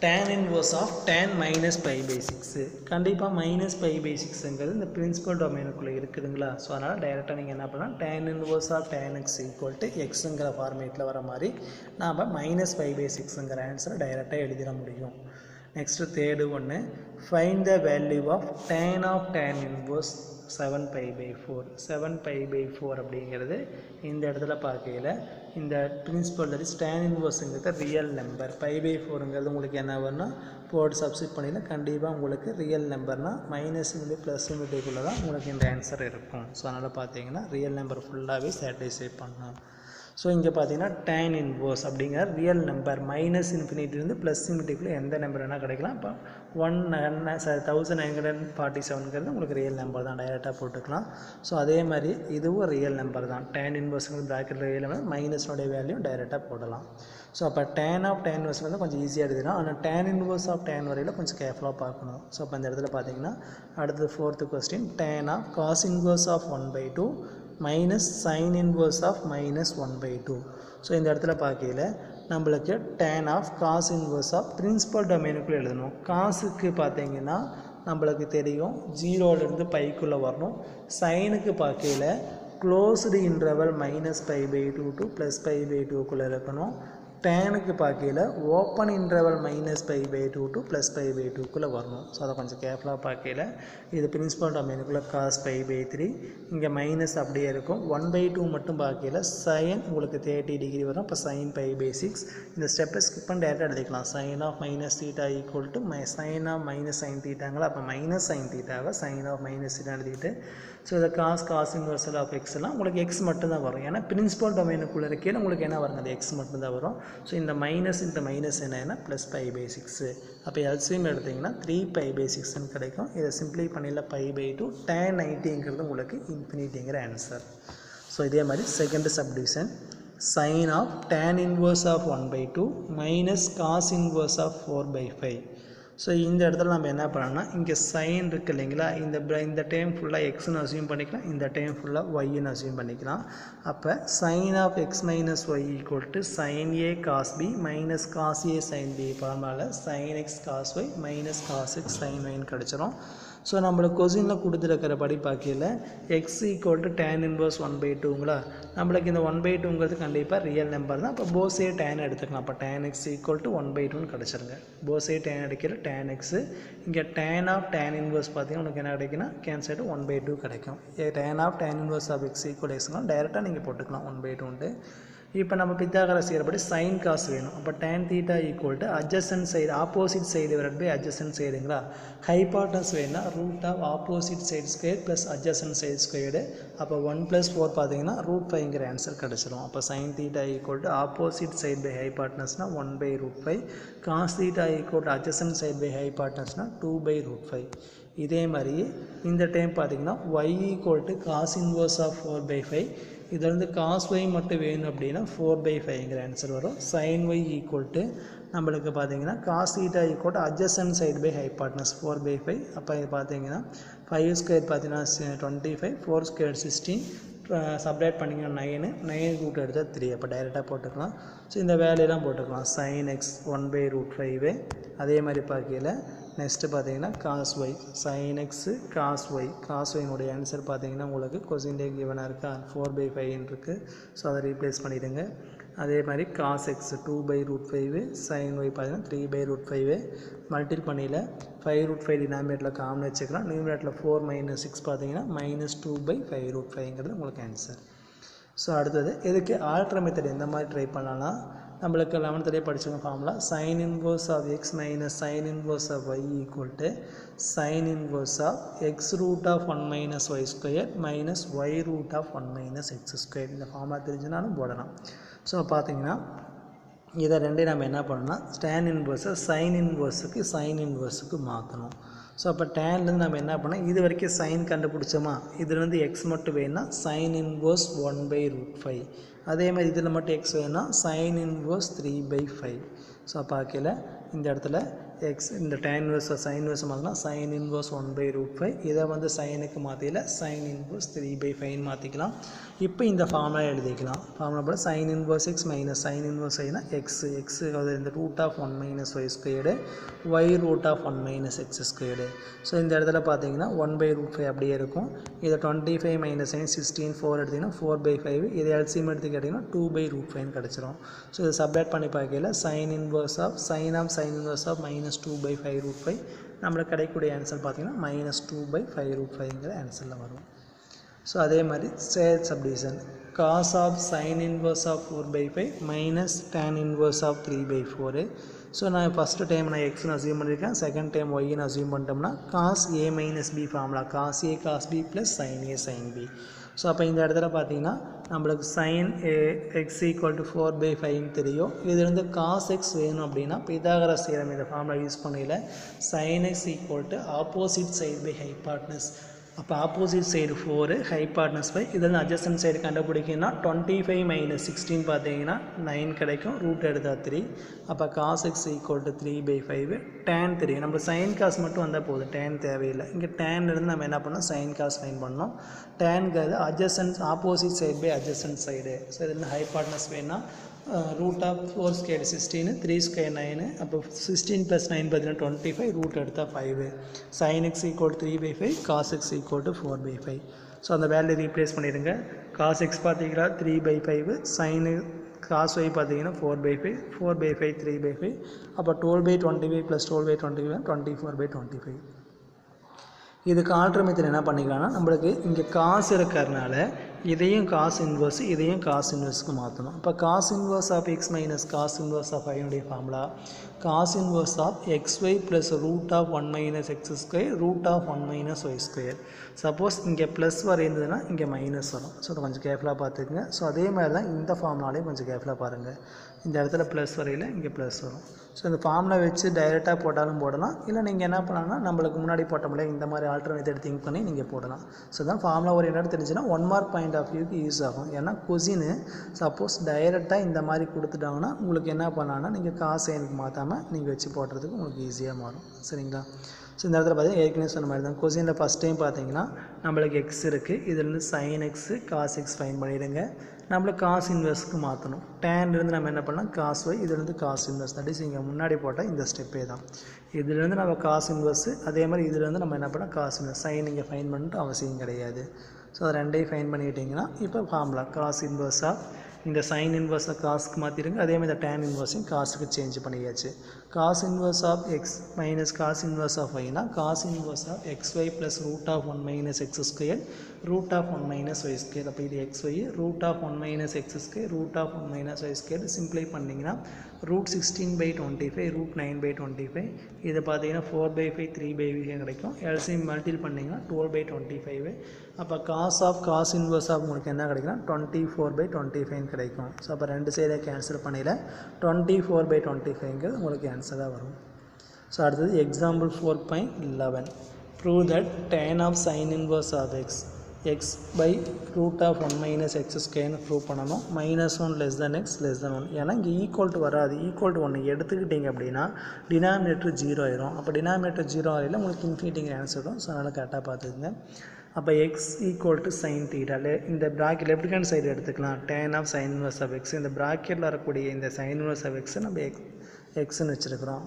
tan inverse of tan minus pi by 6. கண்டிப்பாக மைனஸ் pi by 6ங்கிறது இந்த பிரின்சிபல் டொமைனுக்குள்ளே இருக்குதுங்களா. ஸோ அதனால் டைரெக்டாக நீங்கள் என்ன பண்ணலாம், tan inverse of tan x equal to எக்ஸுங்கிற ஃபார்மேட்டில் வர மாதிரி நாம் மைனஸ் pi by 6ங்கிற ஆன்சரை டைரெக்டாக எழுதிட முடியும். நெக்ஸ்ட்டு தேர்டு ஒன்று find the value of tan inverse 7 pi by 4. 7 pi by 4 அப்படிங்கிறது இந்த இடத்துல பார்க்கையில் இந்த பிரின்சிபல் தட் இஸ் tan inverseங்கிறது ரியல் நம்பர். pi by 4ங்கிறது உங்களுக்கு என்ன வரும்னா போர்டு சப்ஸ்டிட் பண்ணிங்கன்னா கண்டிப்பாக உங்களுக்கு ரியல் நம்பர்னால் மைனஸ் இன்ட்டு ப்ளஸ் இன்ட்டுக்குள்ளே தான் உங்களுக்கு இந்த ஆன்சர் இருக்கும். ஸோ அதனால் பார்த்தீங்கன்னா ரியல் நம்பர் ஃபுல்லாகவே சாட்டிஸ்ஃபை பண்ணணும். ஸோ இங்கே பார்த்தீங்கன்னா tan inverse அப்படிங்கிற ரியல் நம்பர் மைனஸ் இன்ஃபினிட்டிலேருந்து ப்ளஸ் இன்ஃபினிட்டிக்குள்ளே எந்த நம்பர் வேணால் கிடைக்கலாம். இப்போ 1947ங்கிறது உங்களுக்கு ரியல் நம்பர் தான், டைரெக்டாக போட்டுக்கலாம். ஸோ அதே மாதிரி இதுவும் ரியல் நம்பர் தான். tan inverseங்கிறது ப்ராக்கெட்டில் ரியல் நம்பர், மைனஸ்னுடைய வேல்யூ டைரெக்டாக போடலாம். ஸோ அப்போ tan inverse வந்து கொஞ்சம் ஈஸியாக எழுதிடலாம். ஆனால் tan inverse of tan வரையில் கொஞ்சம் கேர்ஃபுல்லாக பார்க்கணும். ஸோ அப்போ அந்த இடத்துல பார்த்தீங்கன்னா அடுத்தது fourth question tan of cos inverse of 1/2 minus sin inverse of minus 1/2. So இந்த இடத்துல பார்க்கையில் நம்மளுக்கு tan of cos inverse of principal டொமைனுக்குள்ளே எழுதணும். காசுக்கு பார்த்தீங்கன்னா நம்மளுக்கு தெரியும் 0லேருந்து பைக்குள்ளே வரணும். சைனுக்கு பார்க்கையில் closed interval minus pi by 2 to plus pi by 2க்குள்ளே இருக்கணும். டேனுக்கு பார்க்கையில் open interval minus pi by 2 to plus pi by 2க்குள்ளே வரணும். ஸோ அதை கொஞ்சம் கேர்ஃபுல்லாக பார்க்கையில் இது பிரின்சிபல் டொமைனுக்குள்ளே cos pi by 3, இங்கே மைனஸ் அப்படியே இருக்கும். 1/2 மட்டும் பார்க்கையில் சைன் உங்களுக்கு 30 டிகிரி வரும். இப்போ sin pi by 6 இந்த ஸ்டெப்பை ஸ்கிப் பண்ணி டேரெக்டாக எடுத்துக்கலாம். sin of minus theta equal to sin of minus sin தீட்டாங்களா. அப்போ மைனஸ் sin தீட்டாவை sin of மைனஸ் தீட்டா எழுதிட்டு ஸோ இதை cos இன்வர்சல் ஆஃப் எக்ஸ்லாம் உங்களுக்கு எக்ஸ் மட்டும்தான் வரும். ஏன்னா பிரின்சிபல் டொமைனுக்குள்ளே இருக்கையில் உங்களுக்கு என்ன வருங்க, அது எக்ஸ் மட்டும்தான் வரும். ஸோ இந்த மைனஸ் என்னன்னா ப்ளஸ் pi by 6. அப்போ எல்சிஎம் எடுத்திங்கன்னா 3 pi by 6ன்னு கிடைக்கும். இதை சிம்பிளை பண்ணியில் pi by 2 tan 90ங்கிறது உங்களுக்கு இன்ஃபினிட்டிங்கிற ஆன்சர். ஸோ இதே மாதிரி second subdivision sin of tan inverse of 1/2 minus cos inverse of 4/5. So இந்த இடத்துல நம்ம என்ன பண்ணோம்னா இங்கே சைன் இருக்குது இல்லைங்களா, இந்த டைம் ஃபுல்லாக எக்ஸ்ன்னு அசியூம் பண்ணிக்கலாம், இந்த டைம் ஃபுல்லாக ஒய்ன்னு அசியூம் பண்ணிக்கலாம். அப்போ sine of x minus y equal to sine a cos b minus cos a sine b ஃபார்முலாவில் sine x cos y minus cos x sine ஒய்ன்னு கிடச்சிரும். ஸோ நம்மளுக்கு கொஸ்டினில் கொடுத்துருக்கிறபடி பார்க்கல x equal to tan inverse 1/2ங்களா, நம்மளுக்கு இந்த 1/2ங்கிறது கண்டிப்பாக ரியல் நம்பர் தான். அப்போ போஸே டேன் எடுத்துக்கலாம். அப்போ டேன் எக்ஸ் ஈக்குவல் டு 1/2ன்னு கிடச்சிருங்க. போஸே டேன் அடிக்கிற டேன் எக்ஸு, இங்கே டேன் ஆஃப் டேன் இன்வர்ஸ் பார்த்தீங்கன்னா உனக்கு என்ன கிடைக்குன்னா கேன்சல் 1/2 கிடைக்கும். Tan of tan inverse of x equal எக்ஸ்னால் டைரெக்டாக நீங்கள் போட்டுக்கலாம் 1/2. இப்போ நம்ம பித்தாகரஸ் செய்கிறபடி சைன் காஸ் வேணும். அப்போ tan theta equal to adjacent side opposite side divided by adjacent சைடுங்களா. ஹைபார்டன்ஸ் வேணும்னா root of opposite side square plus adjacent side squared. அப்போ 1+4 பார்த்தீங்கன்னா √5ங்கிற ஆன்சர் கிடச்சிரும். அப்போ sine theta equal to opposite side by ஹைபார்டன்ஸ்னால் 1/√5, cos theta equal to adjacent side by ஹைபார்டன்ஸ்னால் 2/√5. இதே மாதிரி இந்த டைம் பார்த்தீங்கன்னா y equal to cos inverse of 4/5. இதில் வந்து காஸ் ஒய் மட்டும் வேணும் அப்படின்னா 4/5ங்கிற ஆன்சர் வரும். சைன் ஒய் ஈக்குவல் டு நம்மளுக்கு பார்த்தீங்கன்னா cos theta equal to adjacent side by hypotenuse 4/5. அப்போ இது பார்த்தீங்கன்னா 5² பார்த்தீங்கன்னா 25, 4² 16, சப்ரேட் பண்ணிங்கன்னா 9 ரூட் எடுத்தால் 3. அப்போ டைரெக்டாக போட்டுக்கலாம். ஸோ இந்த வேலையெல்லாம் போட்டுக்கலாம். Sine x 1/√5. அதே மாதிரி பார்க்கல நெக்ஸ்ட்டு பார்த்தீங்கன்னா cos y, sine x cos y, cos ஒயினுடைய ஆன்சர் பார்த்தீங்கன்னா உங்களுக்கு கொஸ்டின்லே கிவனாக இருக்கா 4/5 இருக்குது. ஸோ அதை ரீப்ளேஸ் பண்ணிவிடுங்க. அதே மாதிரி காஸ் எக்ஸ் 2/√5, சைன் ஒய் பார்த்தீங்கன்னா 3/√5. மல்டிபிள் பண்ணியில் 5√5 டினாமினேட்டில் காமன் வச்சுக்கலாம். நியூமினேட்டில் 4 - 6 பார்த்தீங்கன்னா -2/5√5ங்கிறது உங்களுக்கு ஆன்சர். ஸோ அடுத்தது இதுக்கு ஆல்டர் மெத்தட் எந்த மாதிரி ட்ரை பண்ணலாம்னா நம்மளுக்கு 11th படிச்சவங்க formula sine inverse of x minus sine inverse of y equal to sine inverse of x root of 1 - y square minus y root of 1 - x square. இந்த formula தெரிஞ்சுனாலும் போடலாம். So பார்த்தீங்கன்னா இதை ரெண்டையும் நம்ம என்ன பண்ணணும்னா tan இன்வர்ஸை சைன் இன்வர்ஸுக்கு மாற்றணும். ஸோ அப்போ டேன்லேருந்து நம்ம என்ன பண்ணோம், இது வரைக்கும் சைன் கண்டுபிடிச்சோமா, இதில் வந்து எக்ஸ் மட்டும் வேணும்னா சைன் இன்வர்ஸ் 1/√5. அதே மாதிரி இதில் மட்டும் எக்ஸ் வேணும்னா சைன் இன்வர்ஸ் 3/5. ஸோ பார்க்கல இந்த இடத்துல எக்ஸ் இந்த tan இன்வர்ஸ் சைன் இன்வர்ஸ் மாற்றினா சைன் இன்வர்ஸ் 1/√5. இதை வந்து சைனுக்கு மாற்றியில் சைன் இன்வர்ஸ் 3/5 மாற்றிக்கலாம். இப்போ இந்த ஃபார்முலா எழுதிக்கலாம். ஃபார்முலா போல sine inverse x minus sine inverse ஐனா எக்ஸ் இந்த root of 1 - y squared y root of 1 - x squared. So இந்த இடத்துல பார்த்தீங்கன்னா 1/√5 அப்படியே இருக்கும். இதை 25 - 9 16 4 எடுத்திங்கன்னா 4/5. இதை எல்சிஎம் எடுத்து கேட்டிங்கன்னா 2/√5 கிடச்சிரும். ஸோ இதை சப்ரேட் பண்ணி பார்க்கல sine inverse of sine inverse of -2/5√5. நம்மளுக்கு கிடைக்கக்கூடிய ஆன்சர் பார்த்தீங்கன்னா -2/5√5ங்கிற ஆன்சரில் வரும். ஸோ அதே மாதிரி square subdivision cos of sine inverse of 4/5 minus tan inverse of 3/4. So நான் ஃபஸ்ட்டு டைம் நான் எக்ஸ்னு அசியூம் பண்ணியிருக்கேன், செகண்ட் டைம் ஒய்ன்னு அசியூம் பண்ணிட்டோம்னா cos A minus B formula cos A cos B plus sine A sine B. So அப்போ இந்த இடத்துல பார்த்தீங்கன்னா நம்மளுக்கு சைன் எக்ஸ் ஈக்குவல் டு 4/5 தெரியும். இதுலேருந்து காஸ் எக்ஸ் வேணும் அப்படின்னா பிதாகரஸ் தியரம் இந்த ஃபார்முலா யூஸ் பண்ணல sine x equal to opposite side by hypotenuse. அப்போ ஆப்போசிட் சைடு 4 ஹைபாட்னஸ் 5. இதில் அட்ஜசன்ட் சைடு கண்டுபிடிக்கணும்னா 25 - 16 பார்த்தீங்கன்னா 9 கிடைக்கும். ரூட் எடுத்தால் 3. அப்போ cos x equal to 3/5 tan 3. நம்ம சைன் காஸ் மட்டும் வந்தால் போதும், tan தேவையில்லை. இங்கே டேன்லேருந்து நம்ம என்ன பண்ணோம் சைன் காஸ் ஃபைன் பண்ணோம். டேன்கிறது adjacent opposite side by adjacent side. So இதில் ஹைபாட்னஸ் வேணும்னா ரூட் ஆஃப் 4² 16 3² 9. அப்போ 16 + 9 பார்த்தீங்கன்னா 25. ரூட் எடுத்தால் 5. Sine x equal 3/5 cos x equal to 4/5. So அந்த வேல்யூ ரீப்ளேஸ் பண்ணிடுங்க. காஸ் எக்ஸ் பார்த்தீங்கன்னா 3/5, சைனு காஸ் ஒய் பார்த்தீங்கன்னா 4/5, 4/5 3/5. அப்போ 12/25 + 12/25 24/25. இதுக்கு ஆல்டர் மெத்தட் என்ன பண்ணிக்கலாம்னா நம்மளுக்கு இங்கே காசு இருக்கிறதுனால இதையும் காஸ் இன்வர்ஸ் இதையும் காஸ் இன்வர்ஸுக்கு மாற்றணும். இப்போ cos inverse of x minus cos inverse of ஐனுடைய formula cos inverse of xy plus root of 1 - x square root of 1 - y square. Suppose இங்கே ப்ளஸ் வர இருந்ததுன்னா இங்கே மைனஸ் வரும். ஸோ அதை கொஞ்சம் கேர்ஃபுல்லாக பார்த்துக்குங்க. ஸோ அதே மாதிரி தான் இந்த ஃபார்முலாலையும் கொஞ்சம் கேர்ஃபுல்லாக பாருங்கள். இந்த இடத்துல ப்ளஸ் வரையில் இங்கே ப்ளஸ் வரும். ஸோ இந்த ஃபார்முலா வச்சு டைரெக்டாக போட்டாலும் போடலாம், இல்லை நீங்கள் என்ன பண்ணலாம்னா நம்மளுக்கு முன்னாடி போட்டோம்ல இந்த மாதிரி ஆல்டர்னேட் திங்க் பண்ணி நீங்கள் போடலாம். ஸோ தான் ஃபார்முலா ஓரியன்டட் தெரிஞ்சுன்னா 1 மார்க் பாயிண்ட் ஆஃப் வியூக்கு யூஸ் ஆகும். ஏன்னா கொஸ்டின் சப்போஸ் டைரெக்டாக இந்த மாதிரி கொடுத்துட்டாங்கன்னா உங்களுக்கு என்ன பண்ணலாம்னா நீங்கள் காசு எனக்கு மாற்றாமல் நீங்கள் வச்சு போடுறதுக்கு உங்களுக்கு ஈஸியாக மாறும். சரிங்களா? ஸோ இந்த இடத்துல பார்த்தீங்கன்னா ஏற்கனவே சொன்ன மாதிரி தான் கொஸ்டினில் ஃபஸ்ட் டைம் பார்த்தீங்கன்னா நம்மளுக்கு எக்ஸ் இருக்குது, இதுலேருந்து sine x cos x find பண்ணிவிடுங்க. நம்மளுக்கு காஸ் இன்வெர்ஸ்க்கு மாற்றணும். டேன்லேருந்து நம்ம என்ன பண்ணலாம் காஸ் ஒய், இதுலேருந்து காஸ் இன்வெர்ஸ். தட் இஸ் இங்கே முன்னாடி போட்டால் இந்த ஸ்டெப்பே தான். இதுலேருந்து நம்ம காஸ் இன்வெர்ஸு, அதே மாதிரி இதுலேருந்து நம்ம என்ன பண்ணலாம் காஸ் இன்வெர்ஸ். சைன் இங்கே ஃபைன் பண்ணிட்டு அவசியம் கிடையாது. ஸோ அது ரெண்டையும் ஃபைன் பண்ணிக்கிட்டிங்கன்னா இப்போ ஃபார்முலா காஸ் இன்வெர்ஸ் ஆஃப் இந்த சைன் இன்வெர்ஸை காஸ்க்கு மாற்றிடுங்க. அதேமாதிரி இந்த டேன் இன்வெர்ஸையும் காசுக்கு சேஞ்ச் பண்ணியாச்சு. Cos inverse of x minus cos inverse of ஒய்னா cos inverse of X Y plus root of 1 minus x square root of 1 minus y square. அப்போ இது X Y root of 1 minus x square root of 1 minus y square simply பண்ணிங்கன்னா root 16/25 root 9/25. இது பார்த்தீங்கன்னா 4/5 3/5 கிடைக்கும். LCM multiple பண்ணிங்கன்னா 12/25. அப்போ cos of cos inverse of உங்களுக்கு என்ன கிடைக்குன்னா 24/25 கிடைக்கும். ஸோ அப்போ ரெண்டு சைடை கேன்சல் பண்ணியில் 24/25 உங்களுக்கு ஆன்சராக வரும். ஸோ அடுத்தது example 4.11 prove that tan of sine inverse of x by root of 1 minus x ஸ்கொயர்னு ப்ரூவ் பண்ணணும். -1 less than x less than 1. ஏன்னா இங்கே ஈக்குவல் டு வராது. ஈக்குவல் டு 1 எடுத்துக்கிட்டிங்க அப்படின்னா டினாமினேட்டர் 0 ஆயிரும். அப்போ டினாமினேட்டர் 0 ஆகல உங்களுக்கு இன்ஃபினிட்டிங்கிற ஆன்சர் வரும். ஸோ அதனால் கரெக்டாக பார்த்துக்குங்க. அப்போ எக்ஸ் ஈக்குவல் டு சைன் தீட்டாவில் இந்த ப்ராக்கெட் லெஃப்ட் ஹேண்ட் சைடு எடுத்துக்கலாம். tan of sine inverse of x இந்த ப்ராக்கெட்டில் வரக்கூடிய இந்த சைன் இன்வெர்ஸ் ஆஃப் எக்ஸை நம்ம எக்ஸ்ன்னு வச்சுருக்கிறோம்.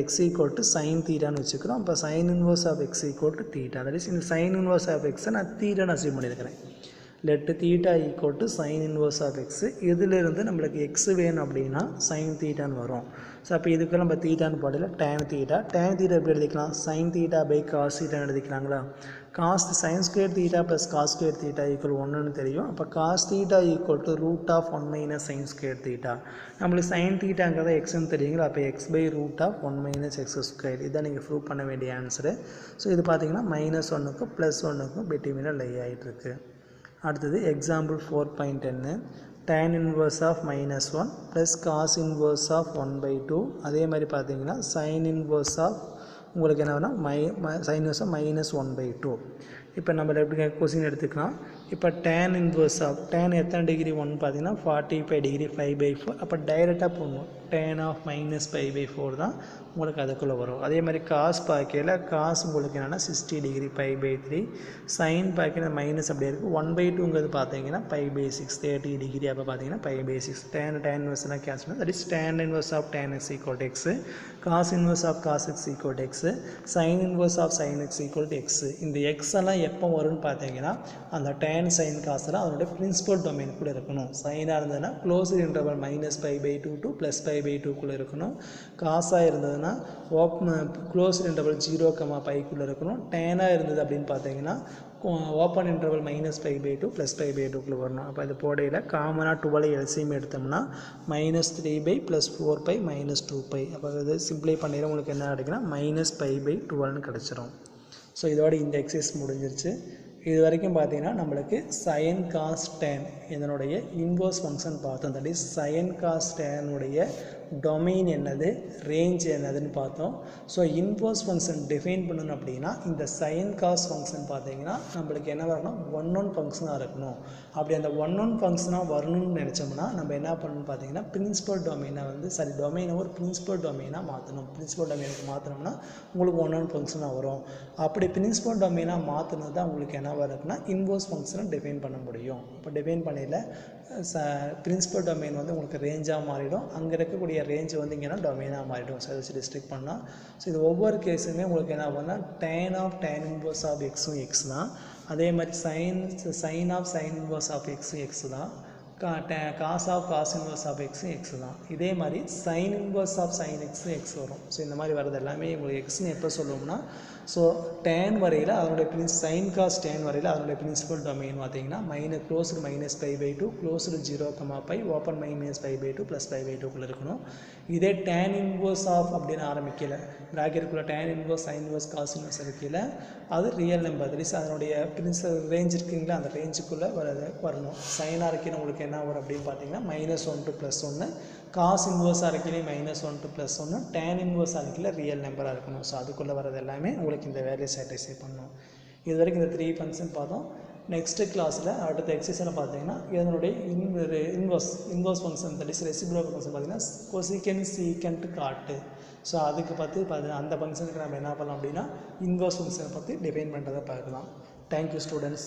எக்ஸ் ஈக்குவல் டு சைன் தீட்டான்னு வச்சுக்கிறோம். அப்போ sine inverse of x equal to theta. That is இந்த சைன் இன்வெர்ஸ் ஆஃப் எக்ஸை நான் தீட்டான்னு அசீவ் பண்ணியிருக்கிறேன். Let theta equal to sine inverse of x. இதிலிருந்து நம்மளுக்கு எக்ஸ் வேணும் அப்படின்னா சைன் தீட்டான்னு வரும். ஸோ அப்போ இதுக்கு நம்ம தீட்டான்னு போடல டேன் தீட்டா. டேன் தீட்டா எப்படி எழுதிக்கலாம்? சைன் தீட்டா பை காஸ் தீட்டான்னு எழுதிக்கலாங்களா? Cos sine square theta plus cos square theta equal 1ன்னு தெரியும். அப்போ cos theta equal to root of 1 minus sine square theta. நம்மளுக்கு சைன் தீட்டாங்கிறத எக்ஸ்ன்னு தெரியுங்களா? அப்போ x by root of 1 minus x square. இதான் நீங்கள் ப்ரூவ் பண்ண வேண்டிய ஆன்சரு. ஸோ இது பார்த்தீங்கன்னா -1க்கும் +1க்கும் பிட்வீனில் லை ஆகிட்டுருக்கு. அடுத்தது example 4.10 tan inverse of -1 plus cos inverse of 1/2. அதே மாதிரி பார்த்தீங்கன்னா சைன் இன்வர்ஸ் ஆஃப் உங்களுக்கு என்ன வேணால் சைன் இன்வர்ஸ் ஆஃப் -1/2. இப்போ நம்ம எப்படி கொஸ்டின் எடுத்துக்கலாம். இப்போ tan இன்வர்ஸ் ஆஃப் tan எத்தனை டிகிரி 1 பார்த்தீங்கன்னா 45 டிகிரி 5/4. அப்போ டைரெக்டாக போகணும். tan ஆஃப் -5/4 தான் உங்களுக்கு அதுக்குள்ளே வரும். அதே மாதிரி காஸ் பார்க்கையில் காஸ் உங்களுக்கு என்னென்னா 60 டிகிரி 5/3. சைன் பார்க்கையில் மைனஸ் அப்படியே இருக்குது. 1/2ங்கிறது பார்த்தீங்கன்னா 5/6 30 டிகிரி. அப்போ பார்த்தீங்கன்னா 5/6 tan இன்வர்ஸ்லாம் cancel. That is tan inverse of tan x equal to x, cos inverse of cos x equal to x, sine inverse of sine x equal to x. இந்த x எல்லாம் எப்போ வரும்னு பார்த்தீங்கன்னா அந்த tan சைன் காசெல்லாம் அதனுடைய principal domain கூட இருக்கணும். சைனாக இருந்ததுன்னா க்ளோஸ்டு இன்டர்வல் -π/2 to +π/2க்குள்ளே இருக்கணும். காசாக இருந்ததுன்னா க்ளோஸ்டு இன்டர்வல் 0,πக்குள்ளே இருக்கணும். டேனாக இருந்தது அப்படின்னு பார்த்தீங்கன்னா ஓப்பன் இன்டர்வல் -π/2 +π/2க்குள்ளே வரணும். அப்போ இது போடையில் காமனாக 12 எல்சிஎம் எடுத்தோம்னா -3 + 4π -2π. அப்போ இது சிம்பிளை பண்ணிடுற உங்களுக்கு என்ன கிடைக்குன்னா -π/12ன்னு கிடச்சிரும். ஸோ இதோட இந்த எக்ஸசைஸ் முடிஞ்சிருச்சு. இது வரைக்கும் பார்த்தீங்கன்னா நம்மளுக்கு சைன் காஸ் டேன் இதனுடைய இன்வர்ஸ் ஃபங்க்ஷன் பார்த்தோம். தட் இஸ் சைன் காஸ் டேனுடைய டொமைன் என்னது, ரேஞ்ச் என்னதுன்னு பார்த்தோம். ஸோ இன்வர்ஸ் ஃபங்க்ஷன் டிஃபைன் பண்ணணும் அப்படின்னா இந்த சைன் காஸ் ஃபங்க்ஷன் பார்த்தீங்கன்னா நம்மளுக்கு என்ன வரணும், 1 ஃபங்க்ஷனாக இருக்கணும். அப்படி அந்த 1 ஃபங்க்ஷனாக வரணும்னு நினச்சோம்னா நம்ம என்ன பண்ணணும்னு பார்த்தீங்கன்னா பிரின்சிபல் டொமைனை டொமைனை ஒரு பிரின்சிபல் டொமைனாக மாற்றணும். பிரின்சிபல் டொமைனுக்கு மாற்றினோம்னா உங்களுக்கு 1 ஃபங்க்ஷனாக வரும். அப்படி பிரின்சிபல் டொமைனாக மாற்றினது தான் உங்களுக்கு என்ன வருதுன்னா இன்வர்ஸ் ஃபங்க்ஷனை டிஃபைன் பண்ண முடியும். இப்போ டிஃபைன் பண்ணையில் பிரின்சிபல் டொமைன் உங்களுக்கு ரேஞ்சாக மாறிடும். அங்கே இருக்கக்கூடிய ரேஞ்ச் இங்கன்னா டொமைனாக மாறிடும். ஸோ அதை டிஸ்ட்ரிக்ட் பண்ணால் ஸோ இது ஒவ்வொரு கேஸுமே உங்களுக்கு என்ன ஆகும்னா tan இன்வர்ஸ் ஆஃப் எக்ஸும் எக்ஸ் தான். அதே மாதிரி sine of sine inverse of எக்ஸும் எக்ஸ் தான். Cos of cos inverse of எக்ஸும் எக்ஸ் தான். இதே மாதிரி சைன் இன்வர்ஸ் ஆஃப் சைன் எக்ஸும் எக்ஸ் வரும். ஸோ இந்த மாதிரி வரது எல்லாமே உங்களுக்கு எக்ஸ்ன்னு எப்போ சொல்லுவோம்னா ஸோ டேன் வரையில் அதனுடைய சைன் காஸ் டேன் வரையில் அதனுடைய பிரின்சிபல் டொமைன் பார்த்தீங்கன்னா க்ளோஸ்டு -π/2 க்ளோஸ்டு 0,π ஓப்பன் -π/2 +π/2க்குள்ளே இருக்கணும். இதே tan இன்வர்ஸ் ஆஃப் அப்படின்னு ஆரம்பிக்கல ப்ராக்கெட்டுக்குள்ளே tan inverse sine inverse cos inverse இருக்கல அது ரியல் நம்பர். தட் இஸ் அதனுடைய ரேஞ்ச் இருக்குங்களா அந்த ரேஞ்சுக்குள்ளே வரணும். சைனாக இருக்கிற உங்களுக்கு என்ன வரும் அப்படின்னு பார்த்தீங்கன்னா -1 to +1 காஸ் இன்வர்ஸாக இருக்கையிலே -1 to +1, tan இன்வர்ஸாக இருக்கையில் ரியல் நம்பராக இருக்கணும். ஸோ அதுக்குள்ளே வரது எல்லாமே உங்களுக்கு இந்த வேல்யூ சாட்டிஸ்ஃபை பண்ணணும். இது வரைக்கும் இந்த 3 ஃபங்க்ஷன் பார்த்தோம். நெக்ஸ்ட் கிளாஸில் அடுத்த எக்ஸசைஸில் பார்த்தீங்கன்னா இதனுடைய inverse function that is reciprocal function பார்த்தீங்கன்னா கொசிகென்ட் சீக்கென்ட் காட்டு. ஸோ அதுக்கு பார்த்து அந்த ஃபங்க்ஷனுக்கு நம்ம என்ன பண்ணலாம் அப்படின்னா இன்வர்ஸ் ஃபங்க்ஷனை பற்றி டிஃபைன் பண்ணுறதை பார்க்கலாம். Thank you students.